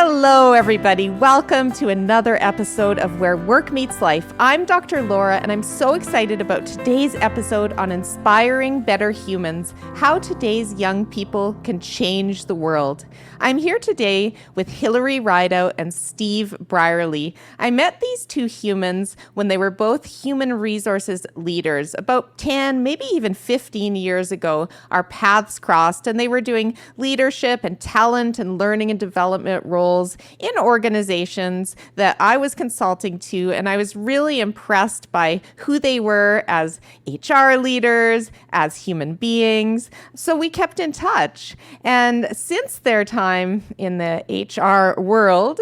Hello, everybody. Welcome to another episode of Where Work Meets Life. I'm Dr. Laura, and I'm so excited about today's episode on inspiring better humans, how today's young people can change the world. I'm here today with Hillary Rideout and Steve Brierley. I met these two humans when they were both human resources leaders. About 10, maybe even 15 years ago, our paths crossed, and they were doing leadership and talent and learning and development roles in organizations that I was consulting to, and I was really impressed by who they were as HR leaders, as human beings. So we kept in touch. And since their time in the HR world,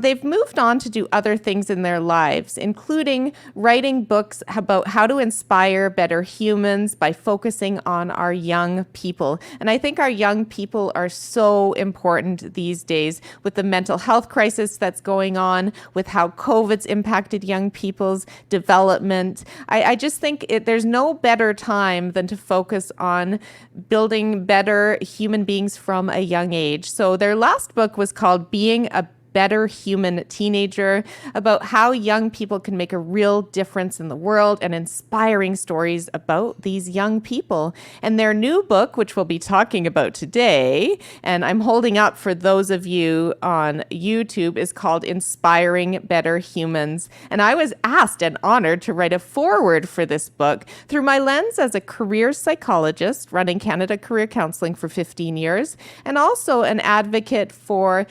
they've moved on to do other things in their lives, including writing books about how to inspire better humans by focusing on our young people. And I think our young people are so important these days with the mental health crisis that's going on, with how COVID's impacted young people's development. I just think there's no better time than to focus on building better human beings from a young age. So their last book was called Being a Better Human Teenager, about how young people can make a real difference in the world and inspiring stories about these young people. And their new book, which we'll be talking about today, and I'm holding up for those of you on YouTube, is called Inspiring Better Humans. And I was asked and honored to write a foreword for this book through my lens as a career psychologist running Canada Career Counseling for 15 years, and also an advocate for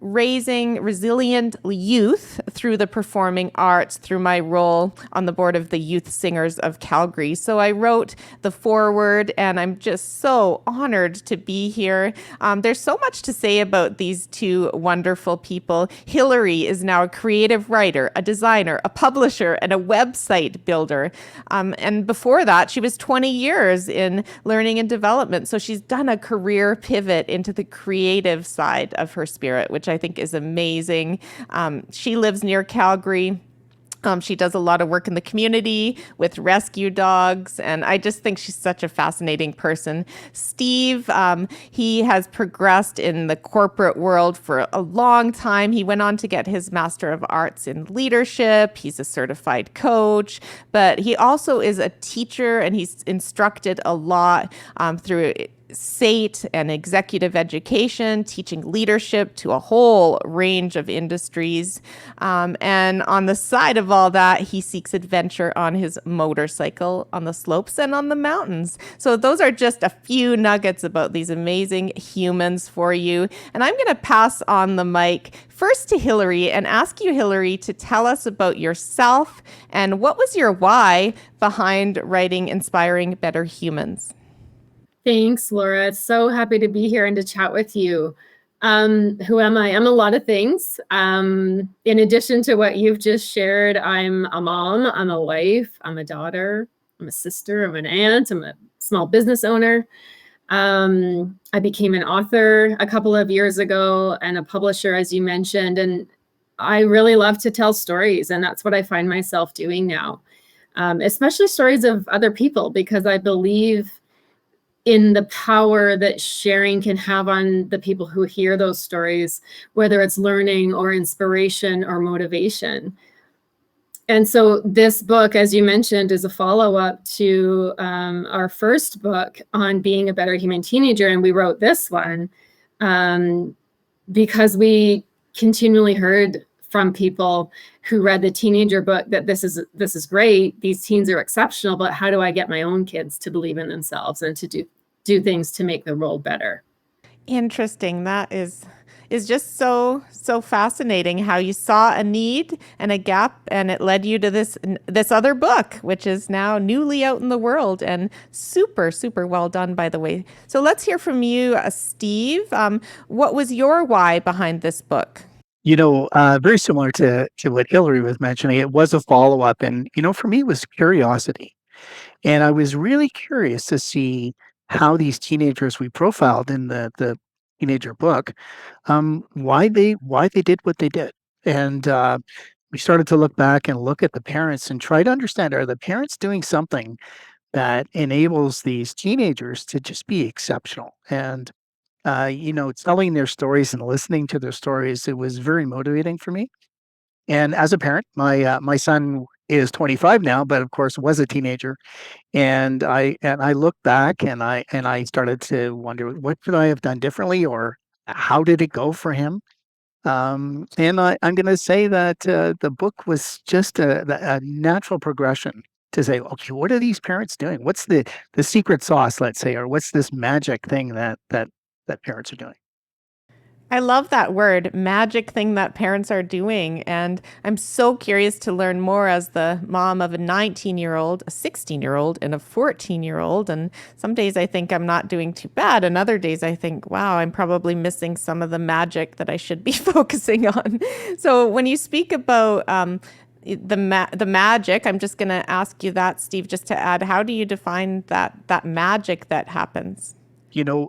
raising resilient youth through the performing arts through my role on the board of the Youth Singers of Calgary. So I wrote the foreword, and I'm just so honored to be here. There's so much to say about these two wonderful people. Hillary is now a creative writer, a designer, a publisher, and a website builder. And before that, she was 20 years in learning and development. So she's done a career pivot into the creative side of her spirit, which I think is amazing. She lives near Calgary. She does a lot of work in the community with rescue dogs, and I just think she's such a fascinating person. Steve, he has progressed in the corporate world for a long time. He went on to get his Master of Arts in Leadership. He's a certified coach, but he also is a teacher, and he's instructed a lot through SATE and executive education, teaching leadership to a whole range of industries. And on the side of all that, he seeks adventure on his motorcycle on the slopes and on the mountains. So those are just a few nuggets about these amazing humans for you. And I'm going to pass on the mic first to Hillary and ask you, Hillary, to tell us about yourself and what was your why behind writing Inspiring Better Humans? Thanks, Laura. So happy to be here and to chat with you. Who am I? I'm a lot of things. In addition to what you've just shared, I'm a mom, I'm a wife, I'm a daughter, I'm a sister, I'm an aunt, I'm a small business owner. I became an author a couple of years ago and a publisher, as you mentioned, and I really love to tell stories, and that's what I find myself doing now, especially stories of other people, because I believe in the power that sharing can have on the people who hear those stories, whether it's learning or inspiration or motivation. And so this book, as you mentioned, is a follow-up to our first book on being a better human teenager. And we wrote this one because we continually heard from people who read the teenager book that this is great. These teens are exceptional, but how do I get my own kids to believe in themselves and to do things to make the world better? Interesting. That is just so fascinating how you saw a need and a gap, and it led you to this other book, which is now newly out in the world and super well done, by the way. So let's hear from you, Steve. What was your why behind this book? Very similar to what Hillary was mentioning, it was a follow-up. And, for me, it was curiosity. And I was really curious to see how these teenagers we profiled in the teenager book, why they did what they did. And we started to look back and look at the parents and try to understand, are the parents doing something that enables these teenagers to just be exceptional? And telling their stories and listening to their stories, it was very motivating for me. And as a parent, my son is 25 now, but of course was a teenager. And I look back and I started to wonder what could I have done differently, or how did it go for him? I'm going to say that the book was just a natural progression to say, okay, what are these parents doing? What's the secret sauce, let's say, or what's this magic thing that parents are doing? I love that word, magic thing that parents are doing. And I'm so curious to learn more as the mom of a 19-year-old, a 16-year-old, and a 14-year-old. And some days I think I'm not doing too bad. And other days I think, wow, I'm probably missing some of the magic that I should be focusing on. So when you speak about the magic, I'm just going to ask you that, Steve, just to add, how do you define that magic that happens?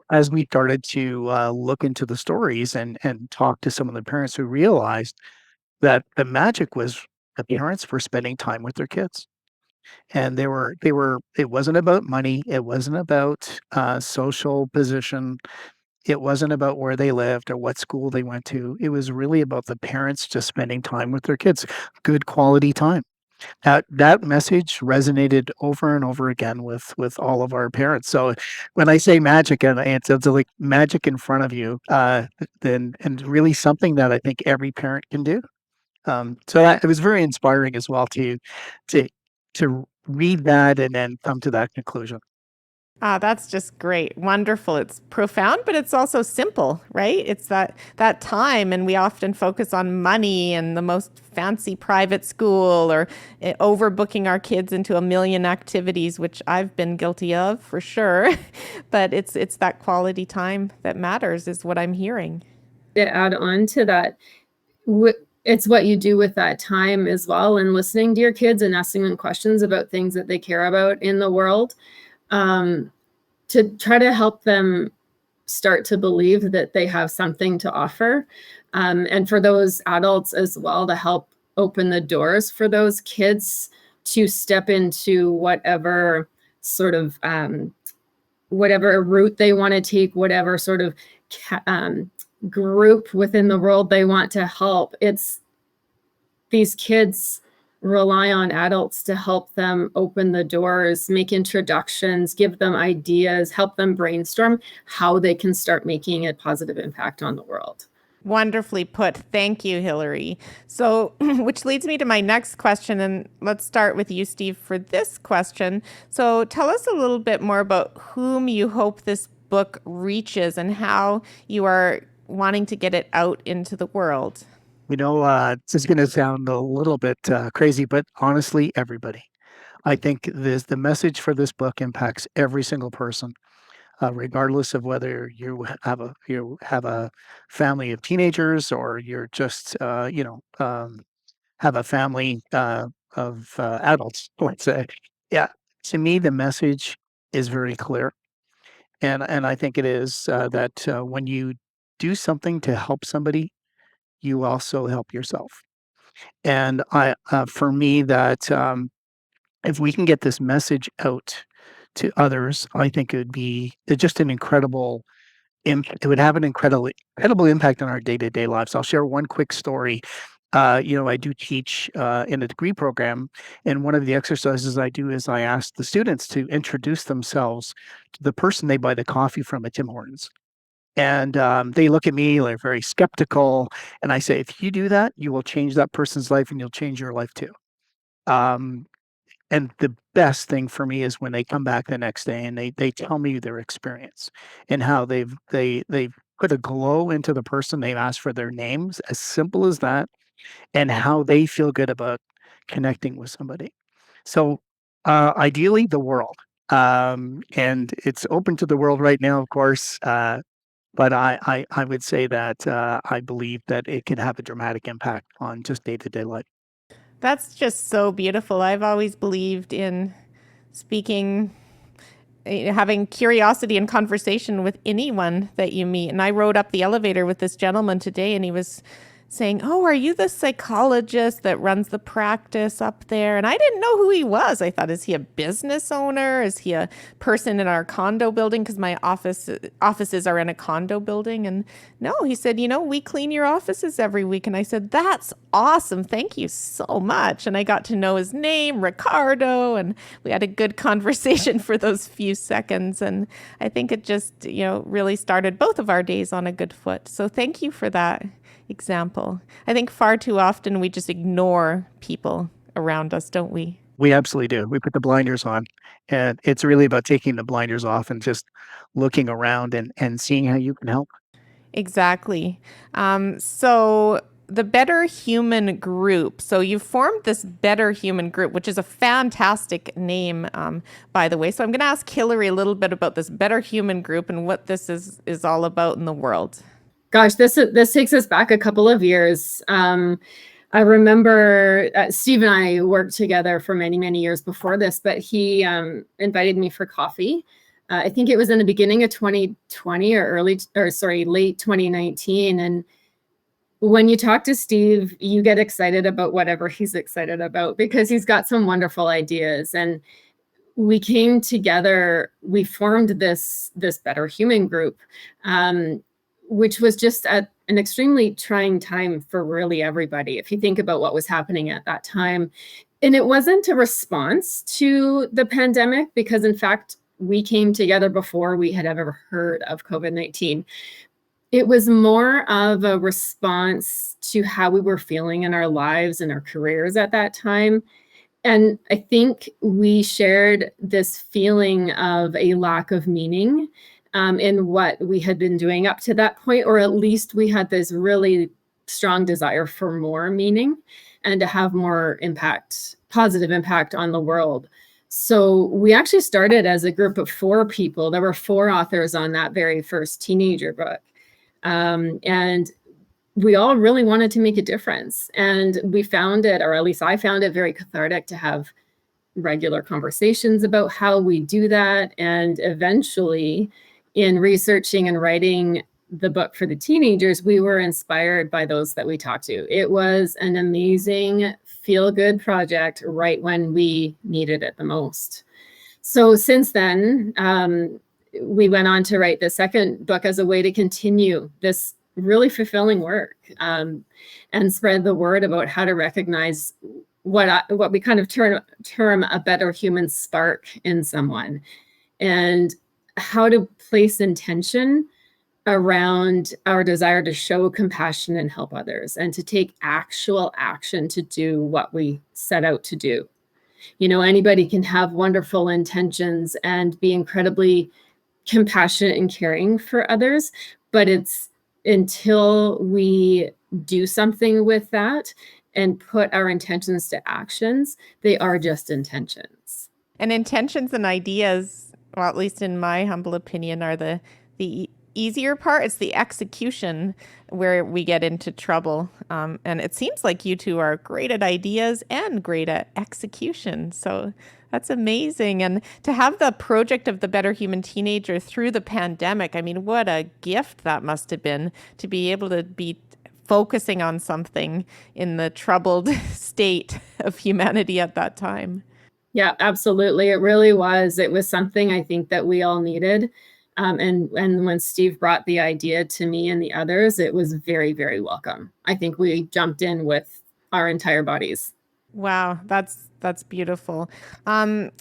As we started to look into the stories and talk to some of the parents who realized that the magic was the parents were spending time with their kids. And it wasn't about money. It wasn't about social position. It wasn't about where they lived or what school they went to. It was really about the parents just spending time with their kids, good quality time. That message resonated over and over again with all of our parents. So when I say magic, and it's like magic in front of you, then and really something that I think every parent can do. It was very inspiring as well to to read that and then come to that conclusion. Ah, that's just great. Wonderful. It's profound, but it's also simple, right? It's that time, and we often focus on money and the most fancy private school, or overbooking our kids into a million activities, which I've been guilty of for sure. But it's that quality time that matters, is what I'm hearing. To add on to that, it's what you do with that time as well, and listening to your kids and asking them questions about things that they care about in the world, um, to try to help them start to believe that they have something to offer. And for those adults as well, to help open the doors for those kids to step into whatever sort of whatever route they want to take, whatever sort of group within the world they want to help. It's these kids rely on adults to help them open the doors, make introductions, give them ideas, help them brainstorm how they can start making a positive impact on the world. Wonderfully put. Thank you, Hillary. So, which leads me to my next question. And let's start with you, Steve, for this question. So, tell us a little bit more about whom you hope this book reaches and how you are wanting to get it out into the world. This is going to sound a little bit crazy, but honestly, everybody. I think the message for this book impacts every single person, regardless of whether you have a family of teenagers, or you're just have a family of adults. Let's say, yeah. To me, the message is very clear, and I think it is that when you do something to help somebody, you also help yourself. And for me, that if we can get this message out to others, I think it would be just an incredible it would have an incredible impact on our day-to-day lives. I'll share one quick story. I do teach in a degree program, and one of the exercises I do is I ask the students to introduce themselves to the person they buy the coffee from at Tim Hortons. And they look at me, they're very skeptical, and I say, if you do that, you will change that person's life and you'll change your life too. Um, and the best thing for me is when they come back the next day and they tell me their experience and how they've put a glow into the person. They've asked for their names, as simple as that, and how they feel good about connecting with somebody. So, ideally, the world. And it's open to the world right now, of course, but I would say that, I believe that it can have a dramatic impact on just day-to-day life. That's just so beautiful. I've always believed in speaking, having curiosity and conversation with anyone that you meet. And I rode up the elevator with this gentleman today, and he was saying, "Oh, are you the psychologist that runs the practice up there?" And I didn't know who he was. I thought, is he a business owner? Is he a person in our condo building? Because my offices are in a condo building. And no, he said, we clean your offices every week. And I said, that's awesome. Thank you so much. And I got to know his name, Ricardo, and we had a good conversation for those few seconds. And I think it just, really started both of our days on a good foot. So thank you for that example. I think far too often we just ignore people around us, don't we? We absolutely do. We put the blinders on, and it's really about taking the blinders off and just looking around and seeing how you can help. Exactly. So the Better Human Group. So you've formed this Better Human Group, which is a fantastic name, by the way. So I'm going to ask Hillary a little bit about this Better Human Group and what this is all about in the world. Gosh, this takes us back a couple of years. I remember Steve and I worked together for many, many years before this, but he invited me for coffee. I think it was in the beginning of 2020 or late 2019. And when you talk to Steve, you get excited about whatever he's excited about because he's got some wonderful ideas. And we came together, we formed this Better Human Group, which was just at an extremely trying time for really everybody. If you think about what was happening at that time, and it wasn't a response to the pandemic, because in fact, we came together before we had ever heard of COVID-19. It was more of a response to how we were feeling in our lives and our careers at that time. And I think we shared this feeling of a lack of meaning in what we had been doing up to that point, or at least we had this really strong desire for more meaning and to have more impact, positive impact on the world. So we actually started as a group of 4 people. There were 4 authors on that very first teenager book. And we all really wanted to make a difference. And we found it, or at least I found it, very cathartic to have regular conversations about how we do that. And eventually, in researching and writing the book for the teenagers, we were inspired by those that we talked to. It was an amazing feel-good project right when we needed it the most. So since then, we went on to write the second book as a way to continue this really fulfilling work, and spread the word about how to recognize what we kind of term a better human spark in someone, and how to place intention around our desire to show compassion and help others, and to take actual action to do what we set out to do. Anybody can have wonderful intentions and be incredibly compassionate and caring for others, but it's until we do something with that and put our intentions to actions, they are just intentions. And intentions and ideas, well, at least in my humble opinion, are the easier part. It's the execution where we get into trouble. And it seems like you two are great at ideas and great at execution. So that's amazing. And to have the project of the Better Human Teenager through the pandemic, I mean, what a gift that must have been to be able to be focusing on something in the troubled state of humanity at that time. Yeah, absolutely. It really was. It was something I think that we all needed. And when Steve brought the idea to me and the others, it was very, very welcome. I think we jumped in with our entire bodies. Wow, that's beautiful.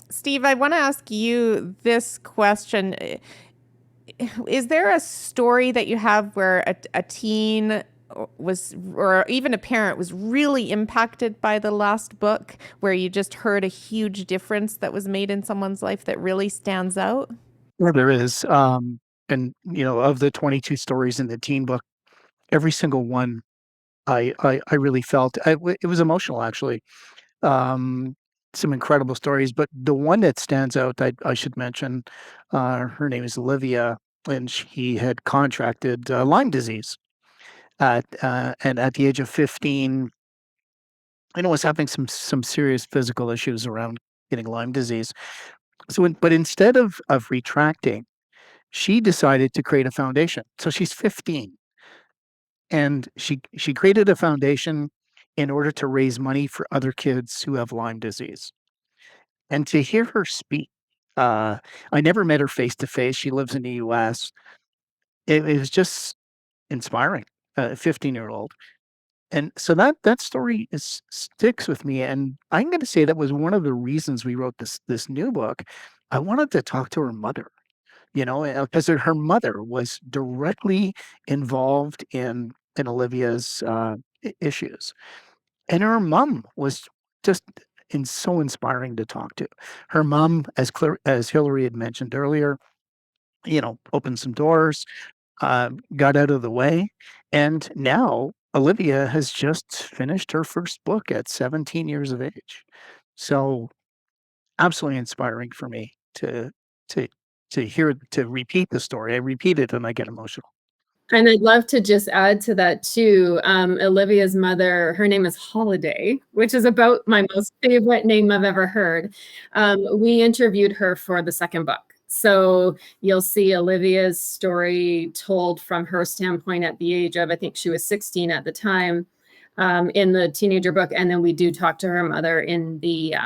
Steve, I want to ask you this question. Is there a story that you have where a teen was, or even a parent was really impacted by the last book, where you just heard a huge difference that was made in someone's life that really stands out? Yeah, there is. And of the 22 stories in the teen book, every single one I really felt. It was emotional, actually. Um, some incredible stories, but the one that stands out, I should mention, her name is Olivia, and she had contracted Lyme disease and at the age of 15, was having some serious physical issues around getting Lyme disease. But instead of retracting, she decided to create a foundation. So she's 15, And she created a foundation in order to raise money for other kids who have Lyme disease. And to hear her speak, uh, I never met her face to face. She lives in the US. It was just inspiring, a 15-year-old. And so that story sticks with me, and I'm gonna say that was one of the reasons we wrote this new book. I wanted to talk to her mother, because her mother was directly involved in Olivia's, issues, and her mom was just so inspiring to talk to. Her mom, as Hillary had mentioned earlier, opened some doors, got out of the way, and now Olivia has just finished her first book at 17 years of age. So absolutely inspiring for me to to repeat the story. I repeat it and I get emotional. And I'd love to just add to that too. Olivia's mother, her name is Holiday, which is about my most favorite name I've ever heard. We interviewed her for the second book. So you'll see Olivia's story told from her standpoint at the age of, I think she was 16 at the time, in the teenager book. And then we do talk to her mother in the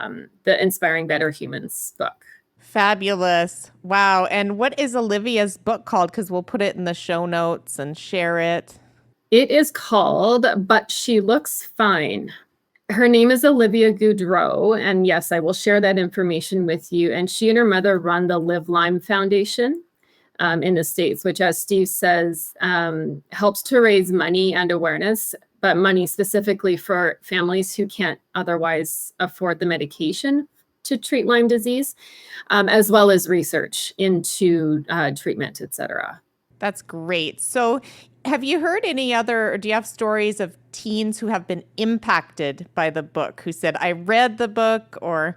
Inspiring Better Humans book. Fabulous. Wow. And what is Olivia's book called? Because we'll put it in the show notes and share it. It is called But She Looks Fine. Her name is Olivia Goudreau. And yes, I will share that information with you. And she and her mother run the Live Lyme Foundation in the States, which, as Steve says, helps to raise money and awareness, but money specifically for families who can't otherwise afford the medication to treat Lyme disease, as well as research into treatment, et cetera. That's great. So have you heard or do you have stories of teens who have been impacted by the book, who said, I read the book, or,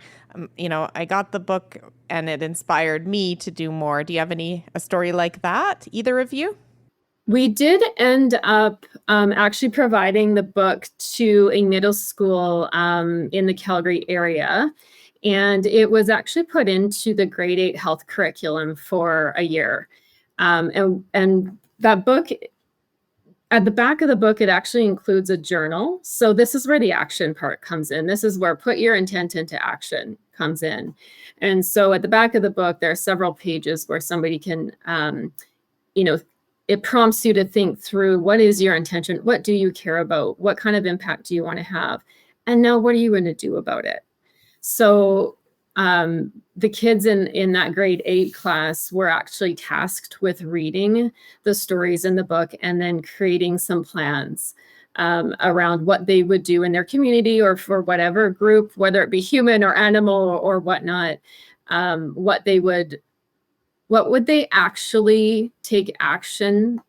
I got the book and it inspired me to do more? Do you have a story like that, either of you? We did end up actually providing the book to a middle school in the Calgary area. And it was actually put into the grade 8 health curriculum for a year. And that book, at the back of the book, it actually includes a journal. So this is where the action part comes in. This is where put your intent into action comes in. And so at the back of the book, there are several pages where somebody can, it prompts you to think through, what is your intention? What do you care about? What kind of impact do you want to have? And now what are you going to do about it? So the kids in that grade 8 class were actually tasked with reading the stories in the book and then creating some plans around what they would do in their community or for whatever group, whether it be human or animal or whatnot, what would they actually take action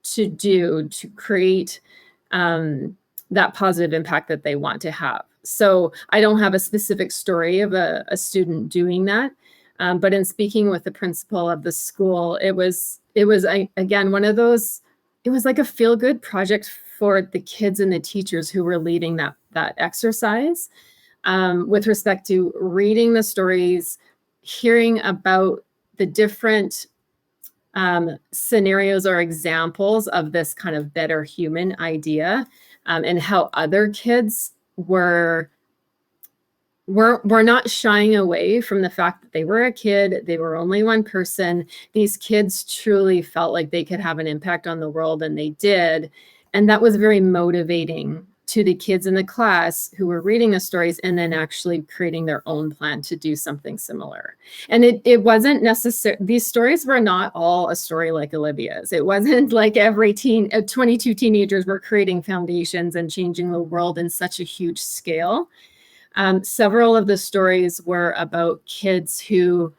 to do to create that positive impact that they want to have. So I don't have a specific story of a student doing that. But in speaking with the principal of the school, it was again, one of those, it was like a feel-good project for the kids and the teachers who were leading that exercise with respect to reading the stories, hearing about the different scenarios or examples of this kind of better human idea, and how other kids were not shying away from the fact that they were a kid, they were only one person. These kids truly felt like they could have an impact on the world, and they did. And that was very motivating to the kids in the class who were reading the stories and then actually creating their own plan to do something similar. And it wasn't necessary. These stories were not all a story like Olivia's. It wasn't like every 22 teenagers were creating foundations and changing the world in such a huge scale. Several of the stories were about kids who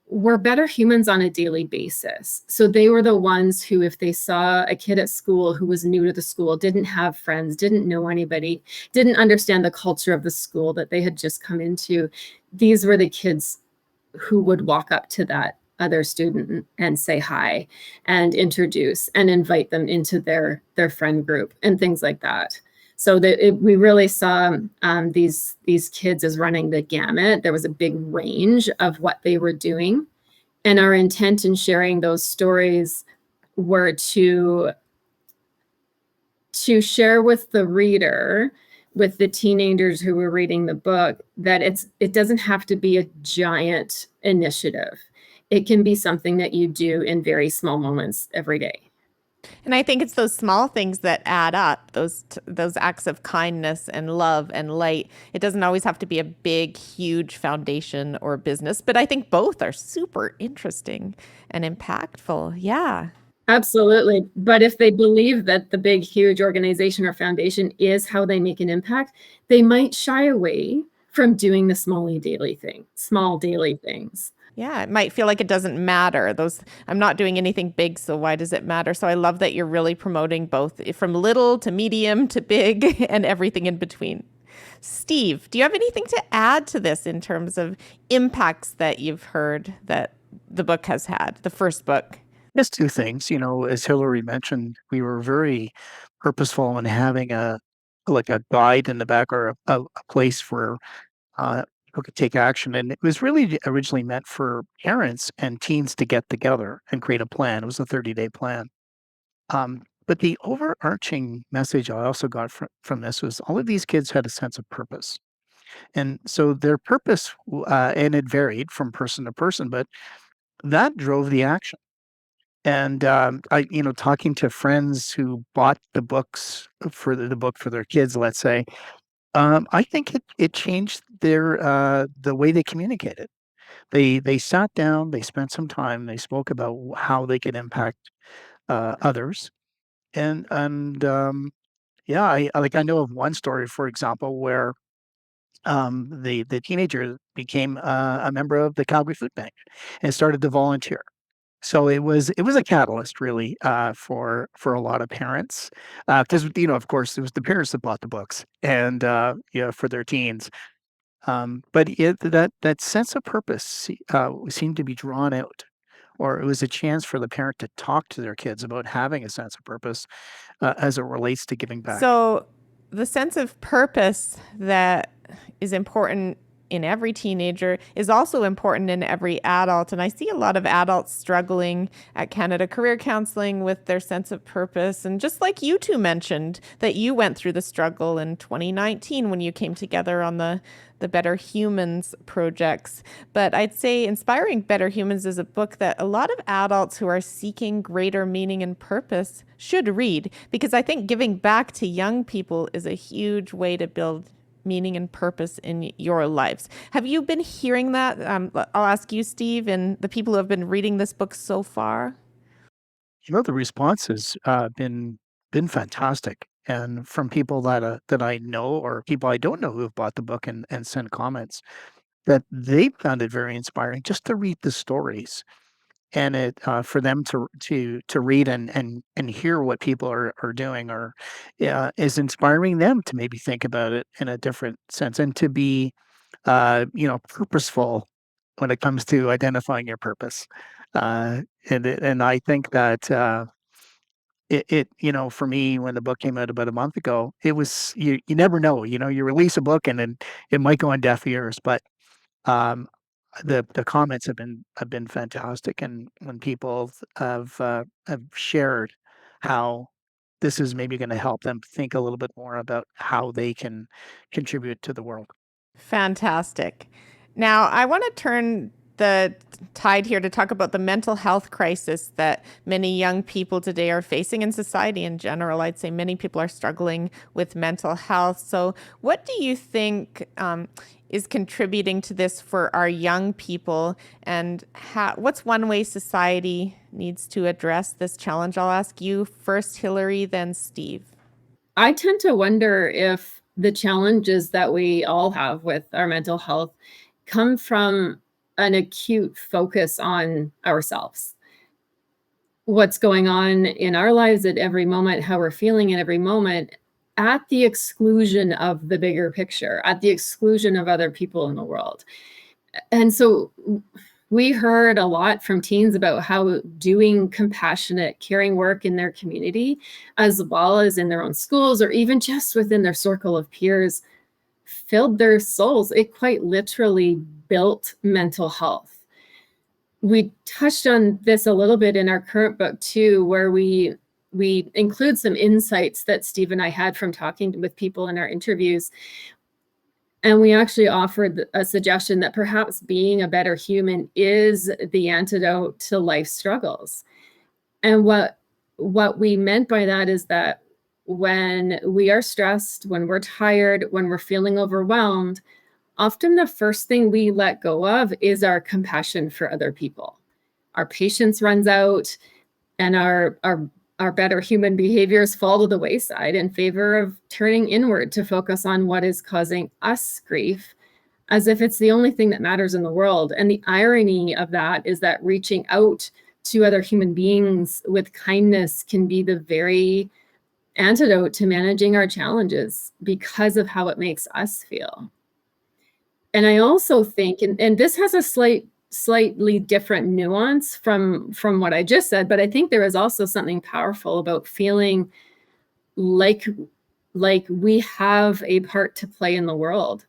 were better humans on a daily basis. So they were the ones who, if they saw a kid at school who was new to the school, didn't have friends, didn't know anybody, didn't understand the culture of the school that they had just come into, these were the kids who would walk up to that other student and say hi and introduce and invite them into their friend group and things like that. So we really saw these kids as running the gamut. There was a big range of what they were doing. And our intent in sharing those stories were to to share with the reader, with the teenagers who were reading the book, that it doesn't have to be a giant initiative. It can be something that you do in very small moments every day. And I think it's those small things that add up, those acts of kindness and love and light. It doesn't always have to be a big, huge foundation or business, but I think both are super interesting and impactful. Yeah. Absolutely. But if they believe that the big, huge organization or foundation is how they make an impact, they might shy away from doing the small daily things. Yeah, it might feel like it doesn't matter. I'm not doing anything big, so why does it matter? So I love that you're really promoting both from little to medium to big and everything in between. Steve, do you have anything to add to this in terms of impacts that you've heard that the book has had, the first book? Just two things. As Hillary mentioned, we were very purposeful in having like a guide in the back, or a place where people could take action. And it was really originally meant for parents and teens to get together and create a plan. It was a 30-day plan. But the overarching message I also got from this was all of these kids had a sense of purpose. And so their purpose, and it varied from person to person, but that drove the action. And talking to friends who bought the books for the book for their kids, let's say, I think it changed the way they communicated. They sat down, they spent some time, they spoke about how they could impact others, and yeah, I know of one story, for example, where the teenager became a member of the Calgary Food Bank and started to volunteer. So it was a catalyst, really, for a lot of parents, because of course, it was the parents that bought the books, and for their teens. But that sense of purpose seemed to be drawn out, or it was a chance for the parent to talk to their kids about having a sense of purpose, as it relates to giving back. So, the sense of purpose that is important in every teenager is also important in every adult. And I see a lot of adults struggling at Canada Career Counseling with their sense of purpose. And just like you two mentioned, that you went through the struggle in 2019 when you came together on the Better Humans projects. But I'd say Inspiring Better Humans is a book that a lot of adults who are seeking greater meaning and purpose should read, because I think giving back to young people is a huge way to build meaning and purpose in your lives. Have you been hearing that? I'll ask you, Steve, and the people who have been reading this book so far. The response has been fantastic, and from people that I know, or people I don't know, who have bought the book and sent comments, that they found it very inspiring just to read the stories, and it for them to read and hear what people are doing, or is inspiring them to maybe think about it in a different sense, and to be purposeful when it comes to identifying your purpose. And I think that for me, when the book came out about a month ago, it was, you never know, you release a book and then it might go on deaf ears, but um, the comments have been fantastic, and when people have shared how this is maybe going to help them think a little bit more about how they can contribute to the world. Fantastic. Now, I want to turn the tide here to talk about the mental health crisis that many young people today are facing in society in general. I'd say many people are struggling with mental health. So, what do you think is contributing to this for our young people? And what's one way society needs to address this challenge? I'll ask you first, Hillary, then Steve. I tend to wonder if the challenges that we all have with our mental health come from an acute focus on ourselves. What's going on in our lives at every moment, how we're feeling at every moment, at the exclusion of the bigger picture, at the exclusion of other people in the world. And so we heard a lot from teens about how doing compassionate, caring work in their community, as well as in their own schools, or even just within their circle of peers, filled their souls. It quite literally built mental health. We touched on this a little bit in our current book too, where we we include some insights that Steve and I had from talking with people in our interviews. And we actually offered a suggestion that perhaps being a better human is the antidote to life struggles. And what we meant by that is that when we are stressed, when we're tired, when we're feeling overwhelmed, often the first thing we let go of is our compassion for other people. Our patience runs out, and our better human behaviors fall to the wayside in favor of turning inward to focus on what is causing us grief, as if it's the only thing that matters in the world. And the irony of that is that reaching out to other human beings with kindness can be the very antidote to managing our challenges because of how it makes us feel. And I also think, and this has a slightly different nuance from what I just said, but I think there is also something powerful about feeling like we have a part to play in the world.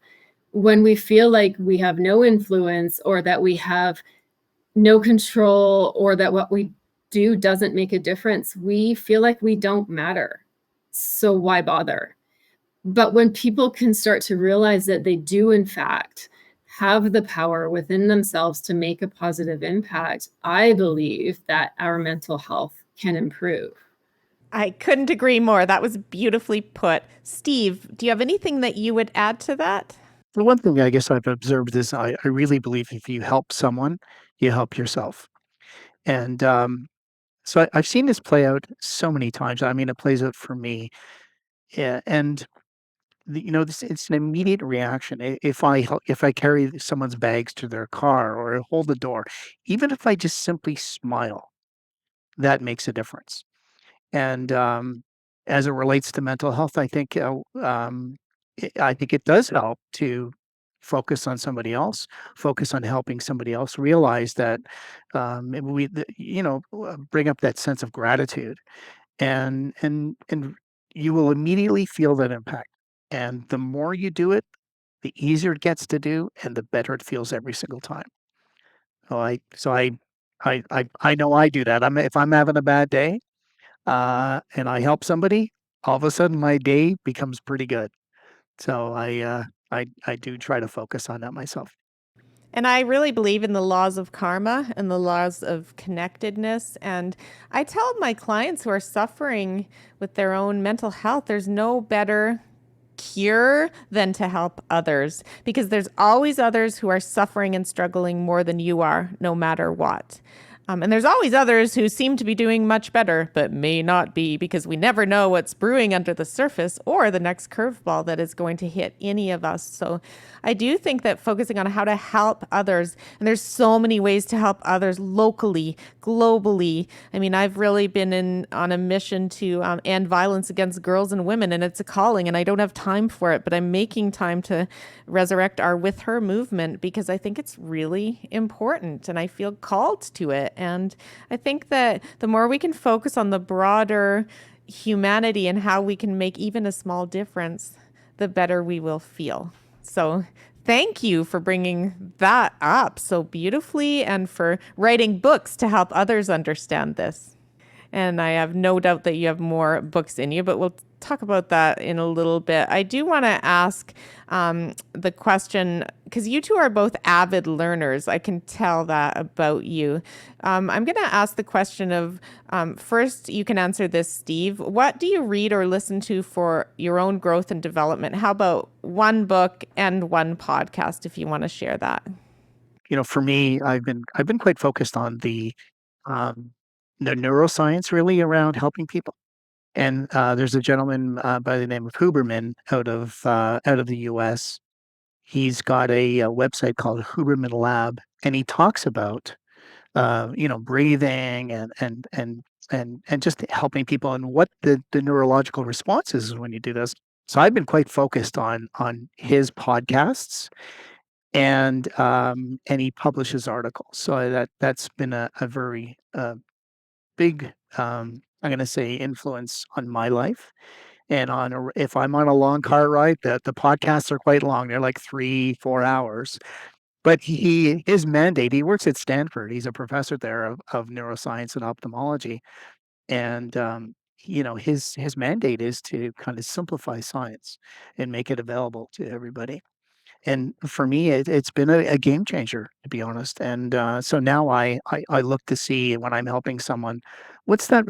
When we feel like we have no influence, or that we have no control, or that what we do doesn't make a difference, we feel like we don't matter. So why bother? But when people can start to realize that they do, in fact, have the power within themselves to make a positive impact, I believe that our mental health can improve. I couldn't agree more. That was beautifully put. Steve, do you have anything that you would add to that? The one thing I guess I've observed is I really believe if you help someone, you help yourself. And so I've seen this play out so many times. I mean, it plays out for me. Yeah, and it's an immediate reaction. If I carry someone's bags to their car or hold the door, even if I just simply smile, that makes a difference. And as it relates to mental health, I think it does help to focus on somebody else, focus on helping somebody else, realize that bring up that sense of gratitude, and you will immediately feel that impact. And the more you do it, the easier it gets to do, and the better it feels every single time. So I know I do that. If I'm having a bad day, and I help somebody, all of a sudden my day becomes pretty good. So I do try to focus on that myself. And I really believe in the laws of karma and the laws of connectedness. And I tell my clients who are suffering with their own mental health, there's no better cure than to help others, because there's always others who are suffering and struggling more than you are, no matter what. And there's always others who seem to be doing much better, but may not be, because we never know what's brewing under the surface or the next curveball that is going to hit any of us. So I do think that focusing on how to help others, and there's so many ways to help others locally, globally. I mean, I've really been on a mission to end violence against girls and women, and it's a calling, and I don't have time for it, but I'm making time to resurrect our With Her movement because I think it's really important and I feel called to it. And I think that the more we can focus on the broader humanity and how we can make even a small difference, the better we will feel. So thank you for bringing that up so beautifully and for writing books to help others understand this. And I have no doubt that you have more books in you, but we'll talk about that in a little bit. I do want to ask the question, because you two are both avid learners. I can tell that about you. I'm going to ask the question of, first, you can answer this, Steve. What do you read or listen to for your own growth and development? How about one book and one podcast, if you want to share that? For me, I've been quite focused on um, the neuroscience really around helping people. And there's a gentleman by the name of Huberman out of the U.S. He's got a website called Huberman Lab, and he talks about breathing and just helping people and what the neurological response is when you do this. So I've been quite focused on his podcasts, and he publishes articles. So that's been a very big, I'm going to say, influence on my life. And if I'm on a long car ride, the podcasts are quite long. They're like 3-4 hours. But his mandate, he works at Stanford. He's a professor there of neuroscience and ophthalmology. And his mandate is to kind of simplify science and make it available to everybody. And for me, it's been a game changer, to be honest. And so now I look to see when I'm helping someone, what's that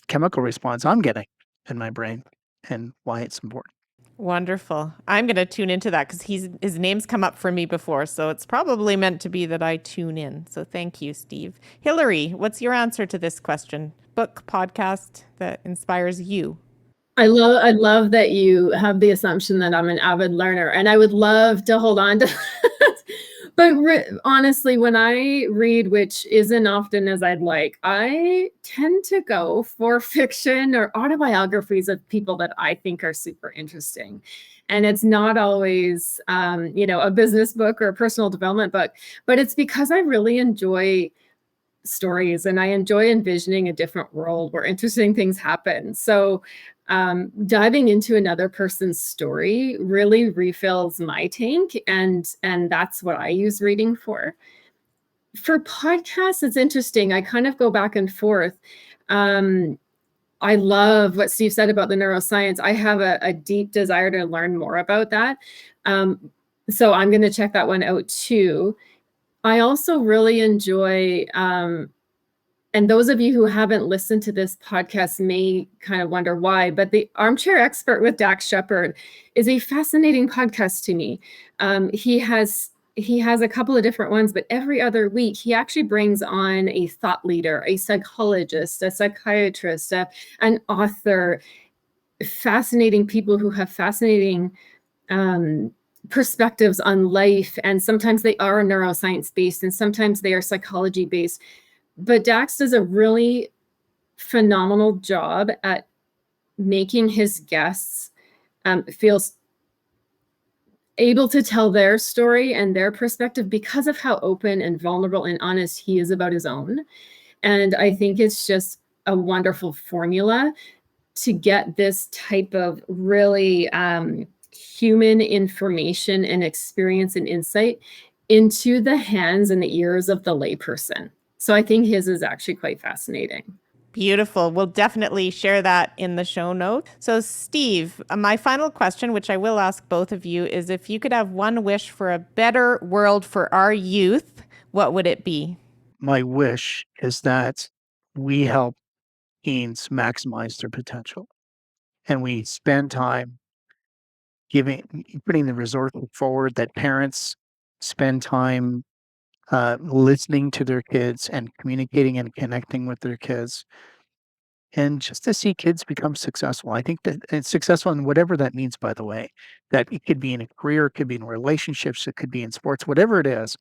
chemical response I'm getting in my brain, and why it's important. Wonderful. I'm going to tune into that because his name's come up for me before, so it's probably meant to be that I tune in. So thank you, Steve. Hillary, what's your answer to this question? Book, podcast that inspires you? I love that you have the assumption that I'm an avid learner, and I would love to hold on to that. But honestly, when I read, which isn't often as I'd like, I tend to go for fiction or autobiographies of people that I think are super interesting. And it's not always, a business book or a personal development book, but it's because I really enjoy stories and I enjoy envisioning a different world where interesting things happen. So diving into another person's story really refills my tank, and that's what I use reading for. For podcasts, it's interesting. I kind of go back and forth. I love what Steve said about the neuroscience. I have a deep desire to learn more about that. So I'm going to check that one out too. I also really enjoy, and those of you who haven't listened to this podcast may kind of wonder why, but the Armchair Expert with Dax Shepard is a fascinating podcast to me. He has a couple of different ones, but every other week he actually brings on a thought leader, a psychologist, a psychiatrist, an author, fascinating people who have fascinating perspectives on life. And sometimes they are neuroscience based and sometimes they are psychology based. But Dax does a really phenomenal job at making his guests feel able to tell their story and their perspective because of how open and vulnerable and honest he is about his own. And I think it's just a wonderful formula to get this type of really human information and experience and insight into the hands and the ears of the layperson. So I think his is actually quite fascinating. Beautiful. We'll definitely share that in the show note. So, Steve, my final question, which I will ask both of you, is if you could have one wish for a better world for our youth, what would it be? My wish is that we help teens maximize their potential, and we spend time putting the resources forward, that parents spend time listening to their kids and communicating and connecting with their kids, and just to see kids become successful. I think that it's successful in whatever that means, by the way, that it could be in a career, it could be in relationships, it could be in sports, whatever it is.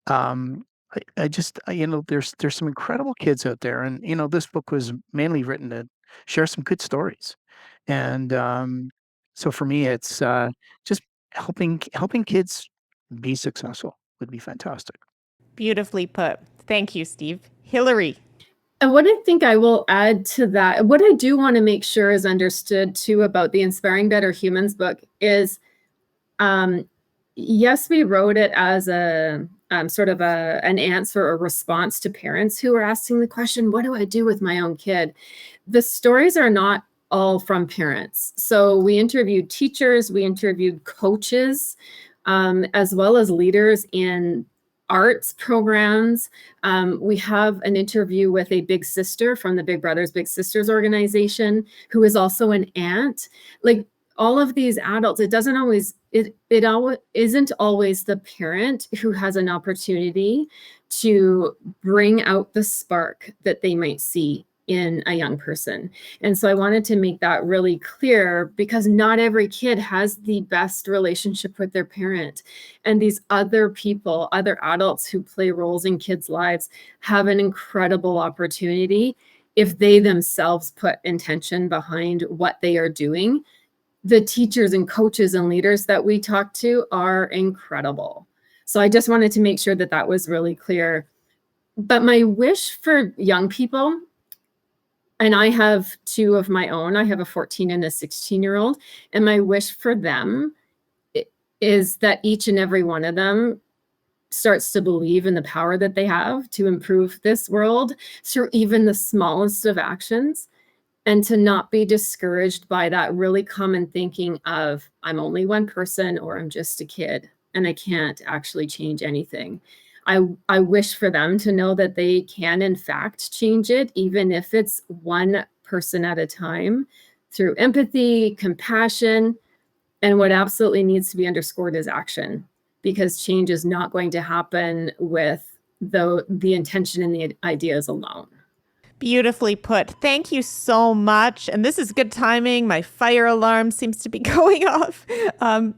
Um, I just, there's some incredible kids out there, and this book was mainly written to share some good stories, and so for me, it's just helping kids be successful would be fantastic. Beautifully put. Thank you, Steve. Hillary. And what I think I will add to that, what I do want to make sure is understood too about the Inspiring Better Humans book is, yes, we wrote it as a sort of an answer or response to parents who are asking the question, what do I do with my own kid? The stories are not all from parents. So we interviewed teachers, we interviewed coaches, as well as leaders in arts programs. We have an interview with a big sister from the Big Brothers Big Sisters organization who is also an aunt. Like all of these adults, it isn't always the parent who has an opportunity to bring out the spark that they might see in a young person. And so I wanted to make that really clear because not every kid has the best relationship with their parent. And these other people, other adults who play roles in kids' lives have an incredible opportunity if they themselves put intention behind what they are doing. The teachers and coaches and leaders that we talk to are incredible. So I just wanted to make sure that that was really clear. But my wish for young people, and I have two of my own. I have a 14 and a 16-year-old. And my wish for them is that each and every one of them starts to believe in the power that they have to improve this world through even the smallest of actions. and to not be discouraged by that really common thinking of, I'm only one person, or I'm just a kid and I can't actually change anything. I wish for them to know that they can in fact change it, even if it's one person at a time, through empathy, compassion, and what absolutely needs to be underscored is action, because change is not going to happen with the intention and the ideas alone. Beautifully put. Thank you so much. And this is good timing. My fire alarm seems to be going off.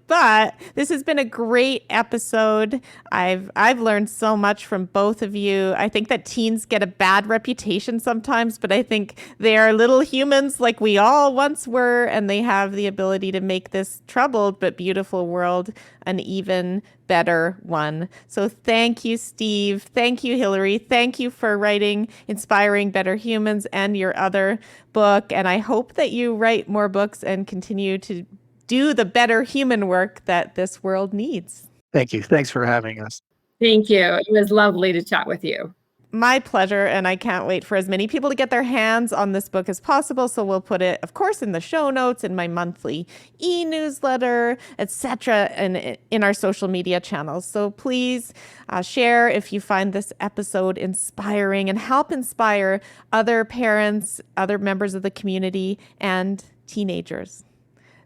But this has been a great episode. I've learned so much from both of you. I think that teens get a bad reputation sometimes, but I think they are little humans like we all once were, and they have the ability to make this troubled but beautiful world an even better one. So thank you, Steve. Thank you, Hillary. Thank you for writing Inspiring Better Humans and your other book. And I hope that you write more books and continue to do the better human work that this world needs. Thank you. Thanks for having us. Thank you. It was lovely to chat with you. My pleasure, and I can't wait for as many people to get their hands on this book as possible. So we'll put it, of course, in the show notes, in my monthly e-newsletter, etc., and in our social media channels. So please share if you find this episode inspiring, and help inspire other parents, other members of the community, and teenagers.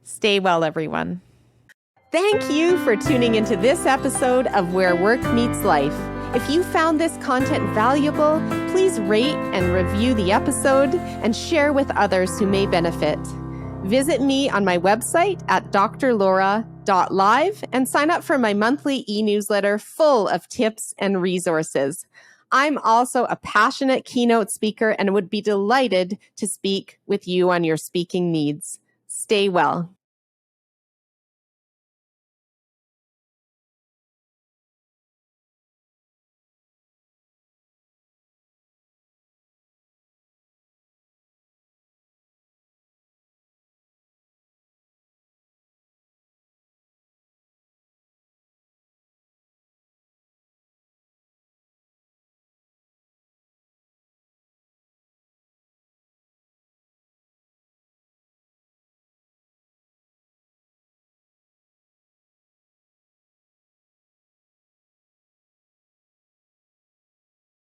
Stay well, everyone. Thank you for tuning into this episode of Where Work Meets Life. If you found this content valuable, please rate and review the episode and share with others who may benefit. Visit me on my website at drlaura.live and sign up for my monthly e-newsletter full of tips and resources. I'm also a passionate keynote speaker and would be delighted to speak with you on your speaking needs. Stay well.